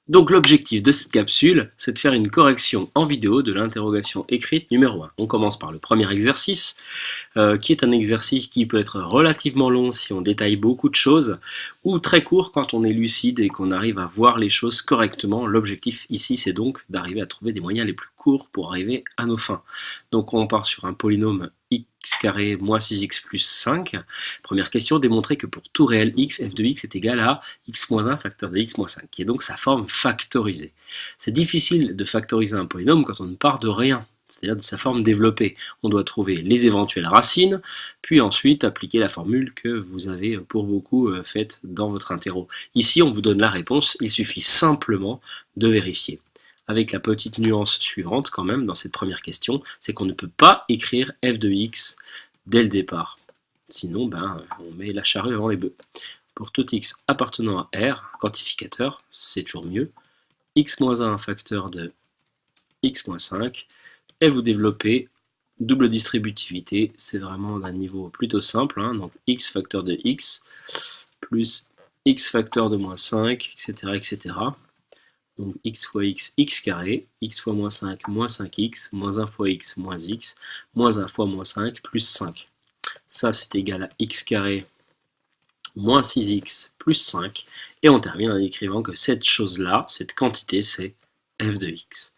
Donc l'objectif de cette capsule, c'est de faire une correction en vidéo de l'interrogation écrite numéro 1. On commence par le premier exercice, qui est un exercice qui peut être relativement long si on détaille beaucoup de choses, ou très court quand on est lucide et qu'on arrive à voir les choses correctement. L'objectif ici, c'est donc d'arriver à trouver des moyens les plus courts pour arriver à nos fins. Donc on part sur un polynôme x carré moins 6x plus 5. Première question, démontrer que pour tout réel x, f de x est égal à x moins 1 facteur de x moins 5, qui est donc sa forme factorisée. C'est difficile de factoriser un polynôme quand on ne part de rien, c'est-à-dire de sa forme développée. On doit trouver les éventuelles racines, puis ensuite appliquer la formule que vous avez pour beaucoup faite dans votre interro. Ici, on vous donne la réponse, il suffit simplement de vérifier. Avec la petite nuance suivante quand même dans cette première question, c'est qu'on ne peut pas écrire f de x dès le départ. Sinon, on met la charrue avant les bœufs. Pour tout x appartenant à R, quantificateur, c'est toujours mieux, x moins 1 facteur de x moins 5, et vous développez double distributivité, c'est vraiment d'un niveau plutôt simple, donc x facteur de x plus x facteur de moins 5, etc. etc. Donc x fois x, x carré, x fois moins 5, moins 5x, moins 1 fois x, moins x, moins 1 fois moins 5, plus 5. Ça, c'est égal à x carré moins 6x plus 5. Et on termine en écrivant que cette chose-là, cette quantité, c'est f de x.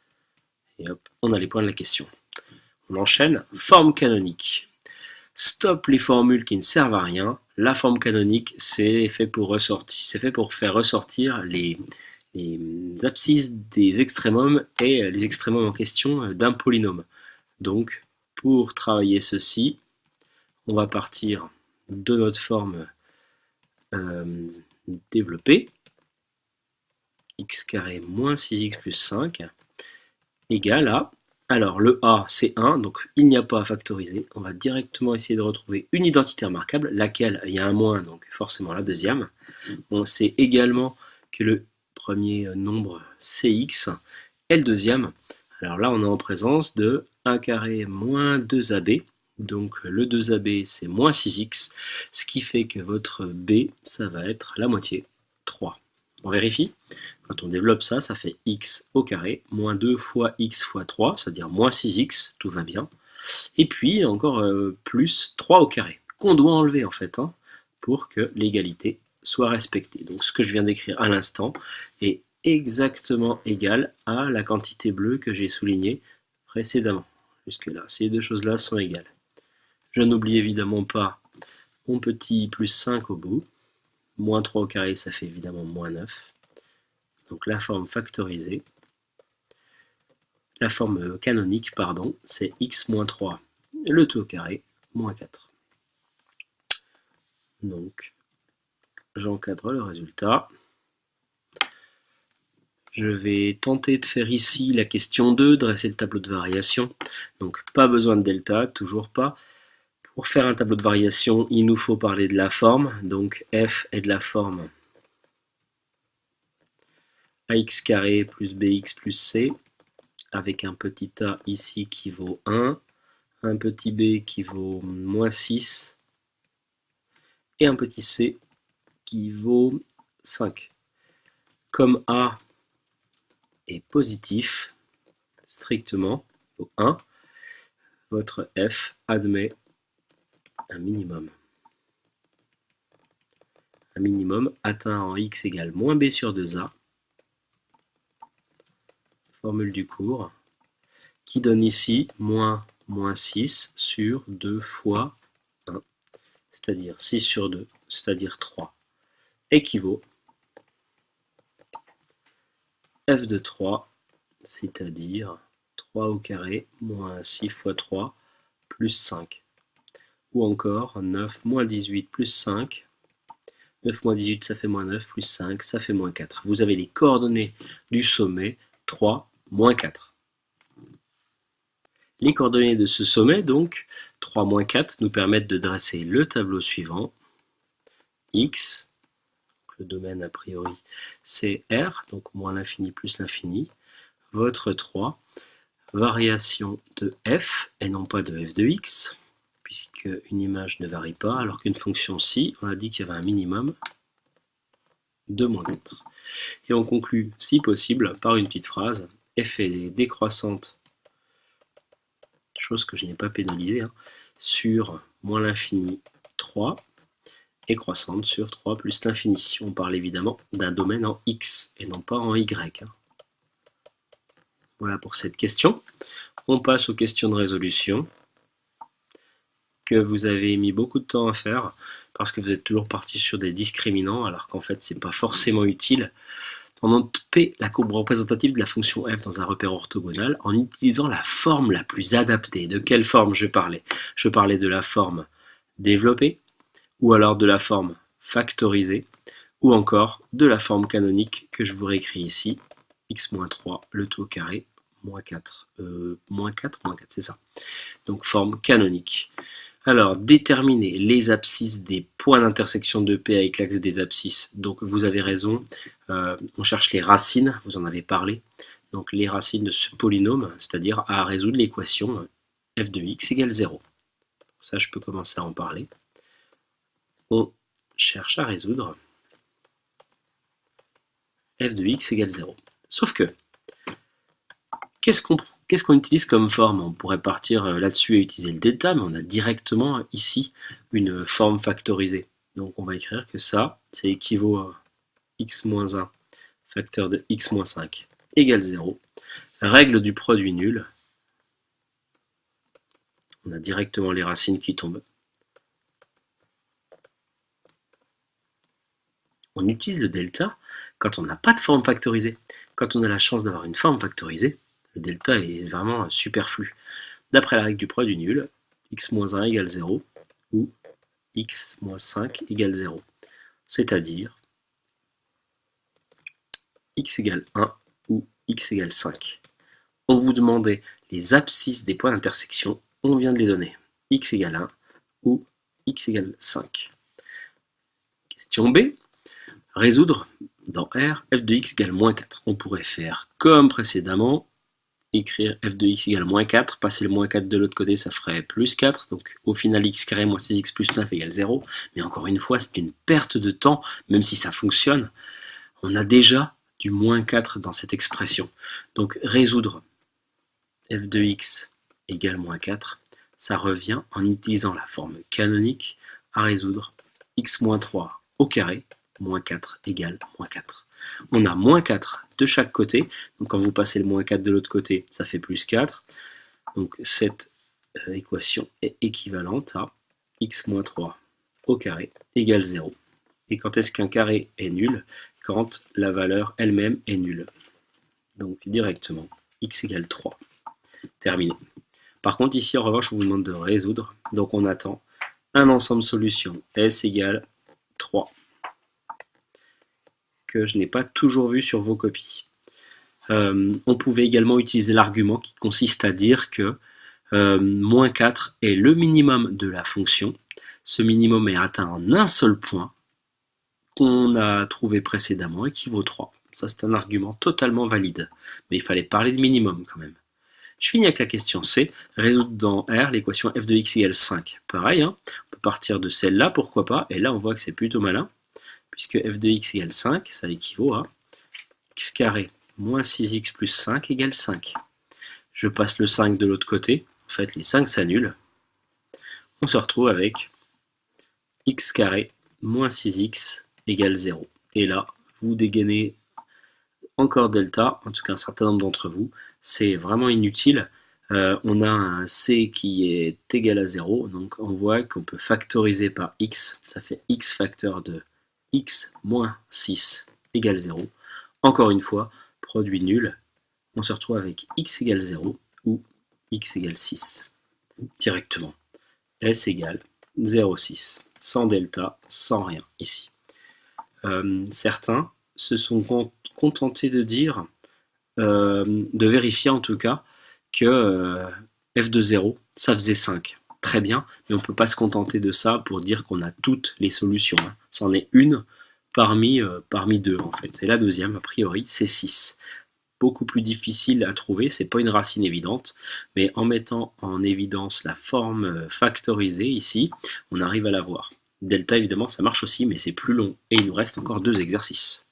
Et hop, on a les points de la question. On enchaîne. Forme canonique. Stop les formules qui ne servent à rien. La forme canonique, c'est fait pour faire ressortir les abscisses des extrémums et les extrémums en question d'un polynôme. Donc, pour travailler ceci, on va partir de notre forme développée, x carré moins 6x plus 5, égale à, alors le a c'est 1, donc il n'y a pas à factoriser, on va directement essayer de retrouver une identité remarquable, laquelle il y a un moins, donc forcément la deuxième. On sait également que le premier nombre cx est le deuxième. Alors là on est en présence de 1 carré moins 2ab, donc le 2ab c'est moins 6x, ce qui fait que votre b ça va être la moitié, 3. On vérifie. Quand on développe ça, ça fait x au carré, moins 2 fois x fois 3, c'est-à-dire moins 6x, tout va bien. Et puis encore plus 3 au carré, qu'on doit enlever en fait, pour que l'égalité soit respectée. Donc ce que je viens d'écrire à l'instant est exactement égal à la quantité bleue que j'ai soulignée précédemment. Jusque-là, ces deux choses-là sont égales. Je n'oublie évidemment pas mon petit plus 5 au bout. Moins 3 au carré, ça fait évidemment moins 9. Donc la forme factorisée, la forme canonique, pardon, c'est x moins 3, le tout au carré, moins 4. Donc, j'encadre le résultat. Je vais tenter de faire ici la question 2, dresser le tableau de variation. Donc, pas besoin de delta, toujours pas. Pour faire un tableau de variation, il nous faut parler de la forme. Donc, f est de la forme ax carré plus bx plus c, avec un petit a ici qui vaut 1, un petit b qui vaut moins 6, et un petit c qui vaut 5. Comme a est positif, strictement, au 1, votre f admet un minimum. Un minimum atteint en x égale moins b sur 2a, formule du cours, qui donne ici moins 6 sur 2 fois 1, c'est-à-dire 6 sur 2, c'est-à-dire 3, équivaut f de 3, c'est-à-dire 3 au carré moins 6 fois 3 plus 5. Ou encore 9 moins 18 plus 5. 9 moins 18 ça fait moins 9 plus 5 ça fait moins 4. Vous avez les coordonnées du sommet 3 moins 4. Les coordonnées de ce sommet, donc 3 moins 4, nous permettent de dresser le tableau suivant. X, le domaine a priori c'est R, donc moins l'infini plus l'infini, votre 3, variation de f et non pas de f de x, puisque une image ne varie pas, alors qu'une fonction si, on a dit qu'il y avait un minimum de moins 4. Et on conclut, si possible, par une petite phrase. F est décroissante, chose que je n'ai pas pénalisée, hein, sur moins l'infini 3, et croissante sur 3 plus l'infini. On parle évidemment d'un domaine en X et non pas en Y. Hein. Voilà pour cette question. On passe aux questions de résolution que vous avez mis beaucoup de temps à faire parce que vous êtes toujours parti sur des discriminants alors qu'en fait c'est pas forcément utile. On obtient la courbe représentative de la fonction f dans un repère orthogonal en utilisant la forme la plus adaptée. De quelle forme je parlais? Je parlais de la forme développée, ou alors de la forme factorisée, ou encore de la forme canonique que je vous réécris ici, x-3, le tout au carré, moins 4, c'est ça. Donc forme canonique. Alors, déterminer les abscisses des points d'intersection de P avec l'axe des abscisses. Donc, vous avez raison, on cherche les racines, vous en avez parlé. Donc, les racines de ce polynôme, c'est-à-dire à résoudre l'équation f de x égale 0. Ça, je peux commencer à en parler. On cherche à résoudre f de x égale 0. Sauf que, qu'est-ce qu'on utilise comme forme? On pourrait partir là-dessus et utiliser le delta, mais on a directement ici une forme factorisée. Donc on va écrire que ça, c'est équivaut à x-1 facteur de x-5 égale 0. Règle du produit nul. On a directement les racines qui tombent. On utilise le delta quand on n'a pas de forme factorisée. Quand on a la chance d'avoir une forme factorisée, le delta est vraiment superflu. D'après la règle du produit nul, x-1 égale 0 ou x-5 égale 0. C'est-à-dire x égale 1 ou x égale 5. On vous demandait les abscisses des points d'intersection, on vient de les donner. X égale 1 ou x égale 5. Question B. Résoudre dans R f de x égale moins 4. On pourrait faire comme précédemment, écrire f de x égale moins 4, passer le moins 4 de l'autre côté, ça ferait plus 4, donc au final x carré moins 6x plus 9 égale 0, mais encore une fois, c'est une perte de temps, même si ça fonctionne, on a déjà du moins 4 dans cette expression. Donc résoudre f de x égale moins 4, ça revient en utilisant la forme canonique à résoudre x moins 3 au carré, moins 4 égale moins 4. On a moins 4 de chaque côté, donc quand vous passez le moins 4 de l'autre côté, ça fait plus 4. Donc cette équation est équivalente à x moins 3 au carré égale 0. Et quand est-ce qu'un carré est nul? Quand la valeur elle-même est nulle. Donc directement, x égale 3. Terminé. Par contre ici en revanche on vous demande de résoudre, donc on attend un ensemble solution S égale 3. Que je n'ai pas toujours vu sur vos copies. On pouvait également utiliser l'argument qui consiste à dire que moins 4 est le minimum de la fonction. Ce minimum est atteint en un seul point qu'on a trouvé précédemment et qui vaut 3. Ça c'est un argument totalement valide. Mais il fallait parler de minimum quand même. Je finis avec la question C. Résoudre dans R l'équation f de x égale 5. Pareil, hein, on peut partir de celle-là, pourquoi pas. Et là on voit que c'est plutôt malin. Puisque f de x égale 5, ça équivaut à x carré moins 6x plus 5 égale 5. Je passe le 5 de l'autre côté, en fait les 5 s'annulent. On se retrouve avec x carré moins 6x égale 0. Et là, vous dégainez encore delta, en tout cas un certain nombre d'entre vous, c'est vraiment inutile. On a un c qui est égal à 0, donc on voit qu'on peut factoriser par x, ça fait x facteur de x moins 6 égale 0. Encore une fois, produit nul, on se retrouve avec x égale 0 ou x égale 6. Directement. S égale 0,6. Sans delta, sans rien ici. Certains se sont contentés de dire, de vérifier en tout cas, que f de 0, ça faisait 5. Très bien, mais on ne peut pas se contenter de ça pour dire qu'on a toutes les solutions. Hein. C'en est une parmi deux en fait. Et la deuxième, a priori, c'est 6. Beaucoup plus difficile à trouver, c'est pas une racine évidente, mais en mettant en évidence la forme factorisée ici, on arrive à la voir. Delta évidemment ça marche aussi, mais c'est plus long, et il nous reste encore 2 exercices.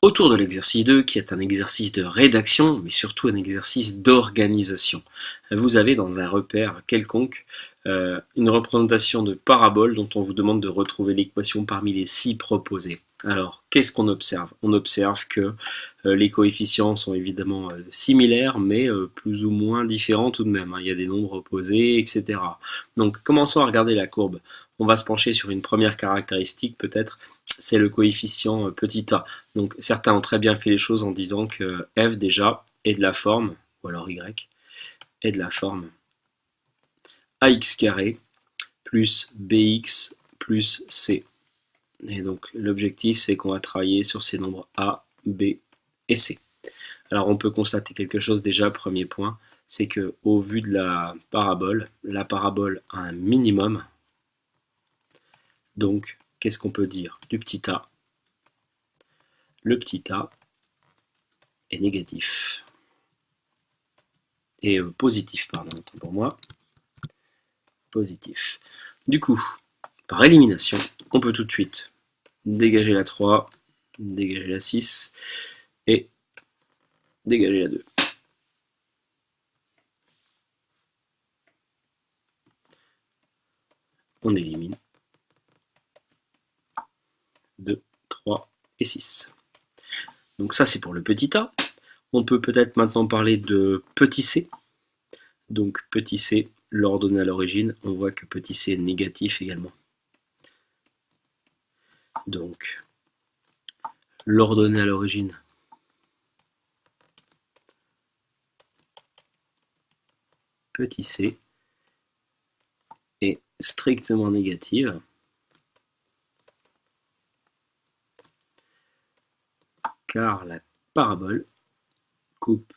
autour de l'exercice 2, qui est un exercice de rédaction, mais surtout un exercice d'organisation. Vous avez dans un repère quelconque une représentation de parabole dont on vous demande de retrouver l'équation parmi les 6 proposées. Alors, qu'est-ce qu'on observe? On observe que les coefficients sont évidemment similaires, mais plus ou moins différents tout de même. Il y a des nombres opposés, etc. Donc, commençons à regarder la courbe. On va se pencher sur une première caractéristique, peut-être, c'est le coefficient petit a. Donc, certains ont très bien fait les choses en disant que f, déjà, est de la forme, ou alors y, est de la forme ax carré plus bx plus c. Et donc l'objectif c'est qu'on va travailler sur ces nombres a, b et c. Alors on peut constater quelque chose déjà, premier point, c'est que au vu de la parabole a un minimum. Donc qu'est-ce qu'on peut dire du petit a? Le petit a est négatif. Et positif, pardon, autant pour moi. Positif. Du coup, par élimination, on peut tout de suite dégager la 3, dégager la 6 et dégager la 2. On élimine 2, 3 et 6. Donc ça c'est pour le petit a. On peut peut-être maintenant parler de petit c. Donc petit c, l'ordonnée à l'origine, on voit que petit c est négatif également. Donc l'ordonnée à l'origine petit c est strictement négative. Car la parabole coupe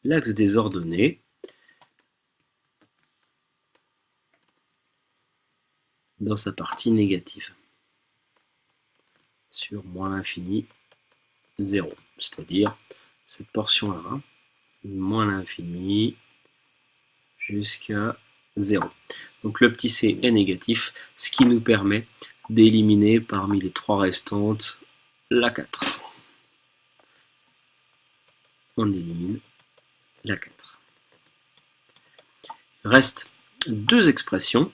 l'axe des ordonnées dans sa partie négative sur moins l'infini 0, c'est-à-dire cette portion-là, moins l'infini jusqu'à 0. Donc le petit c est négatif, ce qui nous permet d'éliminer parmi les 3 restantes la 4. On élimine la 4. Il reste 2 expressions.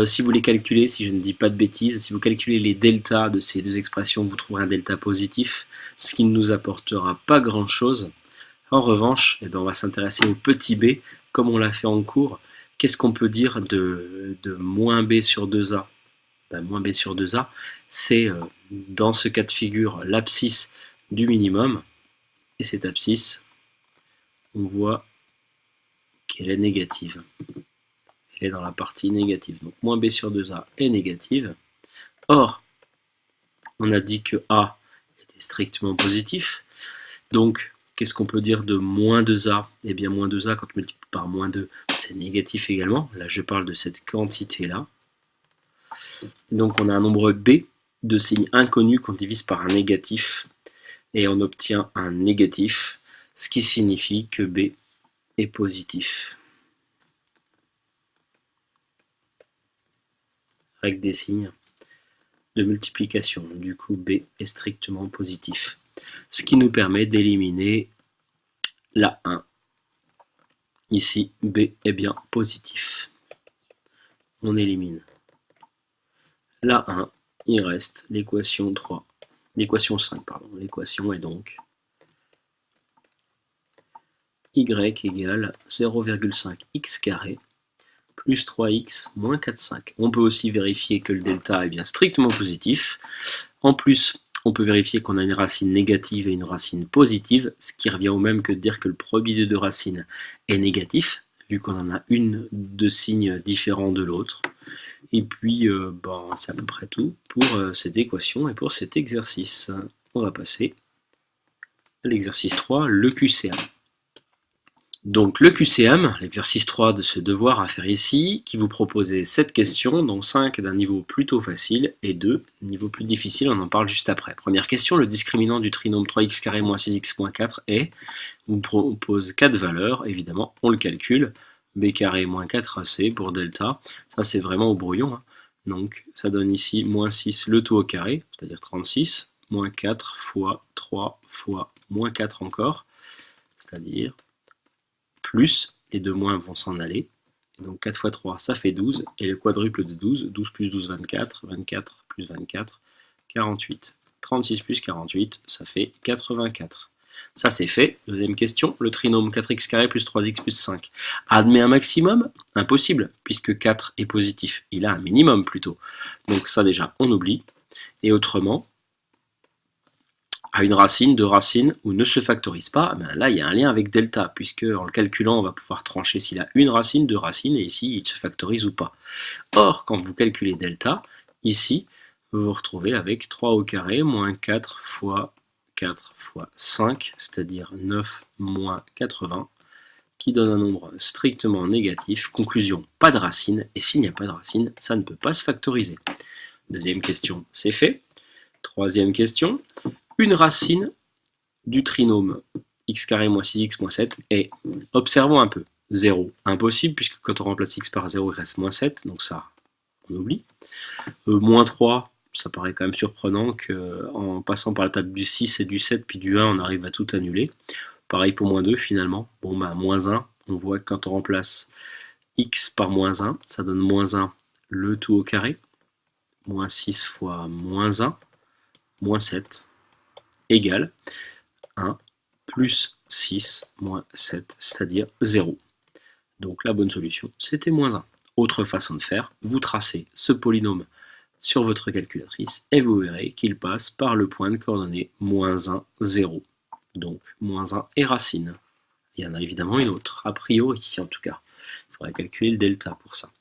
Si vous les calculez, si je ne dis pas de bêtises, si vous calculez les deltas de ces 2 expressions, vous trouverez un delta positif, ce qui ne nous apportera pas grand-chose. En revanche, on va s'intéresser au petit b, comme on l'a fait en cours. Qu'est-ce qu'on peut dire de moins b sur 2a? Moins b sur 2a, c'est dans ce cas de figure l'abscisse du minimum, et cette abscisse, on voit qu'elle est négative. Elle est dans la partie négative. Donc moins b sur 2a est négative. Or, on a dit que a était strictement positif. Donc, qu'est-ce qu'on peut dire de moins 2a? Eh bien, moins 2a, quand on multiplie par moins 2, c'est négatif également. Là, je parle de cette quantité-là. Donc, on a un nombre b de signe inconnu qu'on divise par un négatif. Et on obtient un négatif, ce qui signifie que b est positif. Règle des signes de multiplication. Du coup, b est strictement positif. Ce qui nous permet d'éliminer la 1. Ici, b est bien positif. On élimine la 1. Il reste l'équation 3. L'équation 5, pardon. L'équation est donc y égale 0,5 x carré plus 3x moins 4,5. On peut aussi vérifier que le delta est bien strictement positif. En plus, on peut vérifier qu'on a une racine négative et une racine positive, ce qui revient au même que de dire que le produit de 2 racines est négatif, vu qu'on en a une de signes différents de l'autre. Et puis, c'est à peu près tout pour cette équation et pour cet exercice. On va passer à l'exercice 3, le QCM. Donc le QCM, l'exercice 3 de ce devoir à faire ici, qui vous proposait 7 questions, dont 5 d'un niveau plutôt facile et 2 niveau plus difficile, on en parle juste après. Première question, le discriminant du trinôme 3x carré moins 6x moins 4 est, on vous propose 4 valeurs, évidemment, on le calcule, b carré moins 4ac pour delta, ça c'est vraiment au brouillon, hein. Donc ça donne ici moins 6 le tout au carré, c'est-à-dire 36, moins 4 fois 3 fois moins 4 encore, c'est-à-dire plus, les deux moins vont s'en aller, et donc 4 fois 3 ça fait 12, et le quadruple de 12, 12 plus 12, 24, 24 plus 24, 48. 36 plus 48, ça fait 84. Ça c'est fait. Deuxième question, le trinôme 4x carré plus 3x plus 5 admet un maximum? Impossible, puisque 4 est positif. Il a un minimum plutôt. Donc ça déjà, on oublie. Et autrement, à une racine, deux racines, ou ne se factorise pas, ben là il y a un lien avec delta, puisque en le calculant, on va pouvoir trancher s'il a une racine, deux racines, et ici il se factorise ou pas. Or, quand vous calculez delta, ici, vous vous retrouvez avec 3 au carré moins 4 fois 4 fois 5, c'est-à-dire 9 moins 80, qui donne un nombre strictement négatif. Conclusion, pas de racine, et s'il n'y a pas de racine, ça ne peut pas se factoriser. Deuxième question, c'est fait. Troisième question, une racine du trinôme x carré moins 6x moins 7 est, observons un peu, 0. Impossible, puisque quand on remplace x par 0, il reste moins 7, donc ça, on oublie. Moins 3, ça paraît quand même surprenant qu'en passant par la table du 6 et du 7 puis du 1, on arrive à tout annuler. Pareil pour moins 2 finalement. Bon bah moins 1, on voit que quand on remplace x par moins 1, ça donne moins 1 le tout au carré. Moins 6 fois moins 1, moins 7, égale 1 plus 6 moins 7, c'est-à-dire 0. Donc la bonne solution, c'était moins 1. Autre façon de faire, vous tracez ce polynôme sur votre calculatrice et vous verrez qu'il passe par le point de coordonnées moins 1, 0. Donc moins 1 et racine. Il y en a évidemment une autre, a priori en tout cas. Il faudrait calculer le delta pour ça.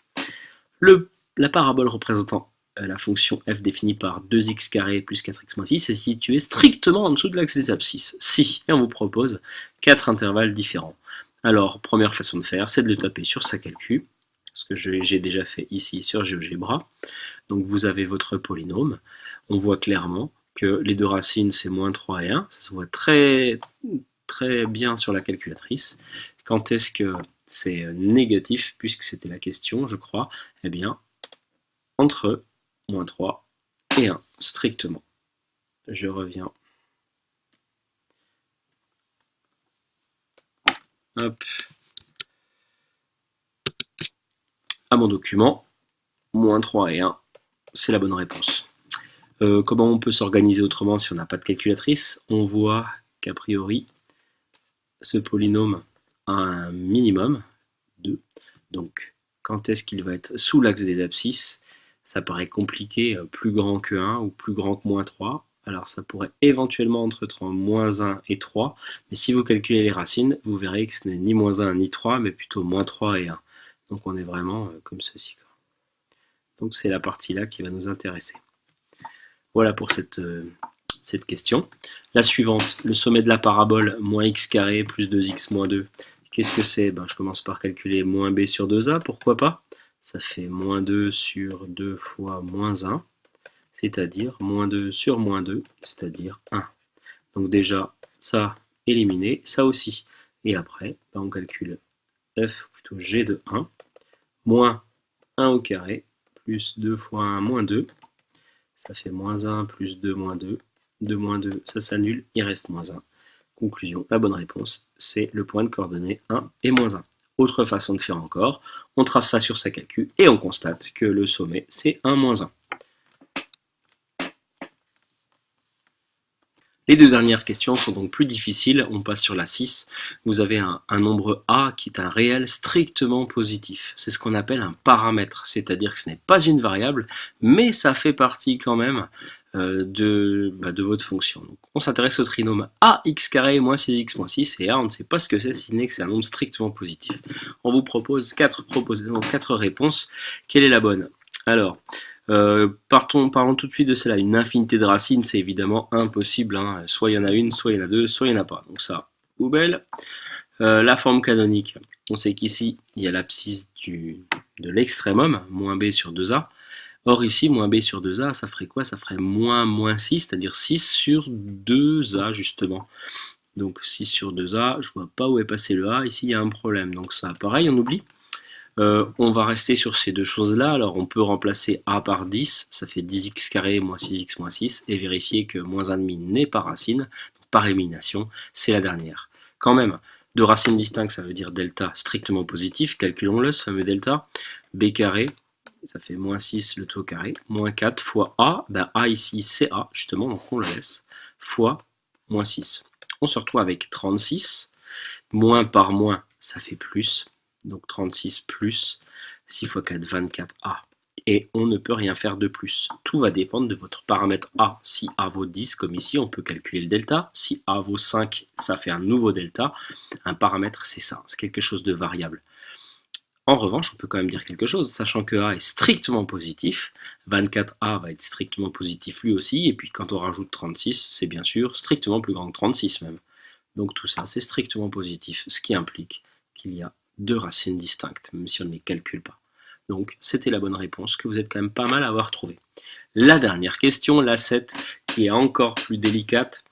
La parabole représentant la fonction f définie par 2x carré plus 4x moins 6 est située strictement en dessous de l'axe des abscisses. Si, et on vous propose 4 intervalles différents. Alors, première façon de faire, c'est de le taper sur sa calcul, ce que j'ai déjà fait ici sur GeoGebra. Donc vous avez votre polynôme, on voit clairement que les deux racines c'est moins 3 et 1, ça se voit très bien sur la calculatrice. Quand est-ce que c'est négatif, puisque c'était la question je crois, eh bien entre moins 3 et 1 strictement. Je reviens. Hop. À mon document, moins 3 et 1, c'est la bonne réponse. Comment on peut s'organiser autrement si on n'a pas de calculatrice? On voit qu'a priori, ce polynôme a un minimum, 2. Donc, quand est-ce qu'il va être sous l'axe des abscisses? Ça paraît compliqué, plus grand que 1 ou plus grand que moins 3. Alors, ça pourrait éventuellement entre moins 1 et 3. Mais si vous calculez les racines, vous verrez que ce n'est ni moins 1 ni 3, mais plutôt moins 3 et 1. Donc, on est vraiment comme ceci. Donc, c'est la partie-là qui va nous intéresser. Voilà pour cette question. La suivante, le sommet de la parabole, moins x carré plus 2x moins 2. Qu'est-ce que c'est? Je commence par calculer moins b sur 2a, pourquoi pas? Ça fait moins 2 sur 2 fois moins 1, c'est-à-dire moins 2 sur moins 2, c'est-à-dire 1. Donc déjà, ça éliminé, ça aussi. Et après, on calcule f, ou plutôt g de 1, moins 1 au carré, plus 2 fois 1, moins 2. Ça fait moins 1 plus 2 moins 2. 2 moins 2, ça s'annule, il reste moins 1. Conclusion, la bonne réponse, c'est le point de coordonnées 1 et moins 1. Autre façon de faire encore, on trace ça sur sa calcul et on constate que le sommet, c'est 1, moins 1. Les deux dernières questions sont donc plus difficiles, on passe sur la 6. Vous avez un nombre a qui est un réel strictement positif. C'est ce qu'on appelle un paramètre, c'est-à-dire que ce n'est pas une variable, mais ça fait partie quand même de votre fonction. Donc, on s'intéresse au trinôme ax carré moins 6x moins 6, et a on ne sait pas ce que c'est, si ce n'est que c'est un nombre strictement positif. On vous propose 4 réponses. Quelle est la bonne? Alors, parlons tout de suite de celle-là. Une infinité de racines, c'est évidemment impossible. Hein. Soit il y en a une, soit il y en a deux, soit il n'y en a pas. Donc ça, poubelle. La forme canonique, on sait qu'ici, il y a l'abscisse de l'extrémum, moins b sur 2a. Or ici, moins b sur 2a, ça ferait quoi? Ça ferait moins 6, c'est-à-dire 6 sur 2a, justement. Donc 6 sur 2a, je vois pas où est passé le a. Ici, il y a un problème. Donc ça, pareil, on oublie. On va rester sur ces deux choses-là. Alors on peut remplacer a par 10, ça fait 10x carré moins 6x moins 6, et vérifier que moins 1,5 n'est pas racine. Donc, par élimination, c'est la dernière. Quand même, deux racines distinctes, ça veut dire delta strictement positif. Calculons-le, ce fameux delta. B carré, ça fait moins 6 le tout au carré, moins 4 fois a. Ben, a ici, c'est a, justement, donc on le laisse, fois moins 6. On se retrouve avec 36. Moins par moins, ça fait plus. Donc 36 plus 6 fois 4, 24a. Et on ne peut rien faire de plus. Tout va dépendre de votre paramètre a. Si a vaut 10, comme ici, on peut calculer le delta. Si a vaut 5, ça fait un nouveau delta. Un paramètre, c'est ça. C'est quelque chose de variable. En revanche, on peut quand même dire quelque chose, sachant que a est strictement positif. 24a va être strictement positif lui aussi. Et puis quand on rajoute 36, c'est bien sûr strictement plus grand que 36 même. Donc tout ça, c'est strictement positif, ce qui implique qu'il y a deux racines distinctes, même si on ne les calcule pas. Donc c'était la bonne réponse, que vous êtes quand même pas mal à avoir trouvé. La dernière question, la 7, qui est encore plus délicate,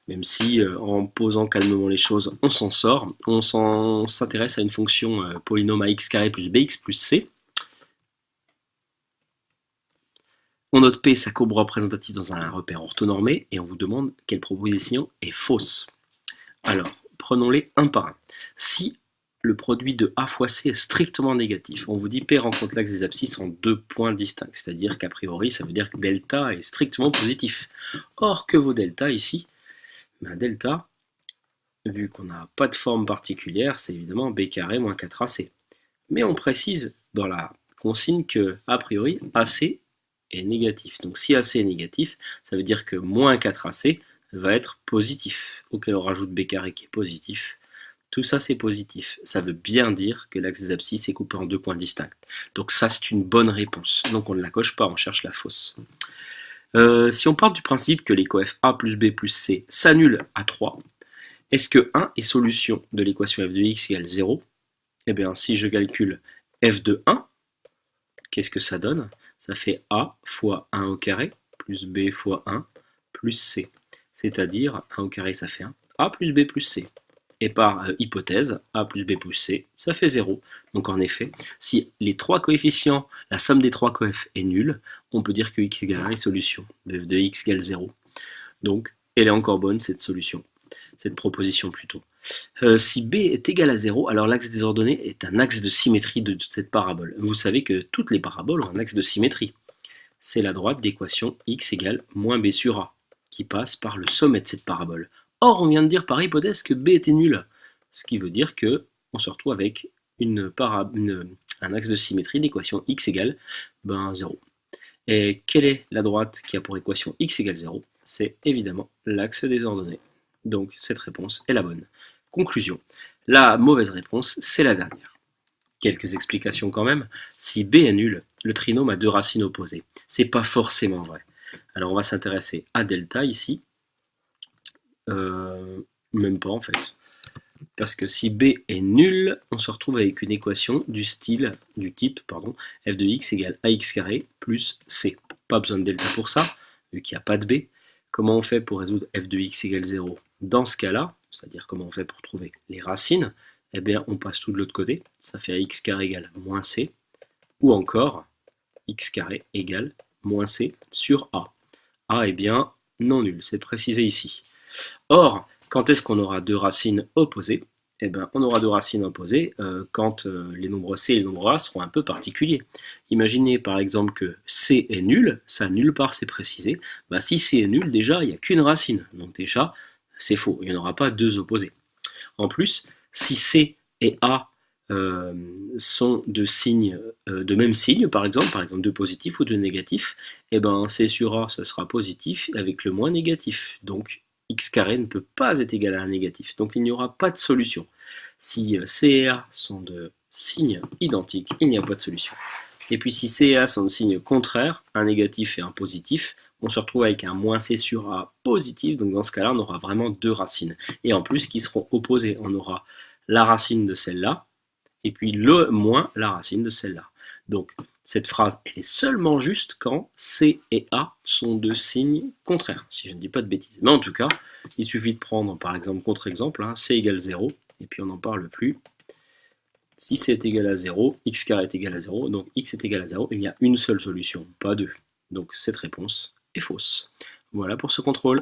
même si en posant calmement les choses, on s'en sort. On s'intéresse à une fonction polynôme ax carré plus bx plus c. On note P sa courbe représentative dans un repère orthonormé, et on vous demande quelle proposition est fausse. Alors, prenons-les un par un. Si le produit de A fois C est strictement négatif, on vous dit P rencontre l'axe des abscisses en deux points distincts, c'est-à-dire qu'a priori, ça veut dire que delta est strictement positif. Or, que vaut delta ici? Ben, delta, vu qu'on n'a pas de forme particulière, c'est évidemment B carré moins 4AC. Mais on précise dans la consigne que, a priori, AC est négatif. Donc si AC est négatif, ça veut dire que moins 4AC va être positif, auquel on rajoute B carré qui est positif. Tout ça c'est positif, ça veut bien dire que l'axe des abscisses est coupé en deux points distincts. Donc ça c'est une bonne réponse, donc on ne la coche pas, on cherche la fausse. Si on part du principe que les coefs A plus B plus C s'annulent à 3, est-ce que 1 est solution de l'équation f de x égale 0? Eh bien si je calcule f de 1, qu'est-ce que ça donne? Ça fait A fois 1 au carré plus B fois 1 plus C. C'est-à-dire 1 au carré ça fait 1, A plus B plus C. Et par hypothèse, A plus B plus C, ça fait 0. Donc en effet, si les trois coefficients, la somme des trois coefs est nulle, on peut dire que x égale 1 est solution, de f de x égale 0. Donc elle est encore bonne cette solution, cette proposition plutôt. Si B est égal à 0, alors l'axe des ordonnées est un axe de symétrie de cette parabole. Vous savez que toutes les paraboles ont un axe de symétrie. C'est la droite d'équation x égale moins b sur a, qui passe par le sommet de cette parabole. Or, on vient de dire par hypothèse que b était nul, ce qui veut dire que on se retrouve avec un axe de symétrie d'équation x égale 0. Et quelle est la droite qui a pour équation x égale 0? C'est évidemment l'axe des ordonnées. Donc cette réponse est la bonne. Conclusion, la mauvaise réponse, c'est la dernière. Quelques explications quand même. Si B est nul, le trinôme a deux racines opposées. C'est pas forcément vrai. Alors on va s'intéresser à delta ici. Même pas en fait. Parce que si B est nul, on se retrouve avec une équation du type f de x égale ax carré plus c. Pas besoin de delta pour ça, vu qu'il n'y a pas de B. Comment on fait pour résoudre f de x égale 0? Dans ce cas-là, c'est-à-dire comment on fait pour trouver les racines, eh bien on passe tout de l'autre côté, ça fait ax carré égale moins c, ou encore x carré égale moins c sur a. A est bien non nul, c'est précisé ici. Or, quand est-ce qu'on aura deux racines opposées? Eh bien, on aura deux racines opposées quand les nombres c et les nombres a seront un peu particuliers. Imaginez par exemple que c est nul, ça nulle part c'est précisé. Bah, si c est nul, déjà il n'y a qu'une racine, donc déjà c'est faux, il n'y en aura pas deux opposés. En plus, si c et a sont de même signe, par exemple deux positifs ou deux négatifs, et ben c sur a ça sera positif avec le moins négatif. Donc x carré ne peut pas être égal à un négatif. Donc il n'y aura pas de solution. Si c et a sont de signes identiques, il n'y a pas de solution. Et puis si c et a sont de signes contraires, un négatif et un positif, on se retrouve avec un moins c sur a positif, donc dans ce cas-là, on aura vraiment deux racines. Et en plus, qui seront opposées. On aura la racine de celle-là, et puis le moins la racine de celle-là. Donc, cette phrase, elle est seulement juste quand C et A sont de signes contraires, si je ne dis pas de bêtises. Mais en tout cas, il suffit de prendre, par exemple, contre-exemple, C égale 0, et puis on n'en parle plus. Si c est égal à 0, x carré est égal à 0, donc x est égal à 0, il y a une seule solution, pas deux. Donc cette réponse est fausse. Voilà pour ce contrôle.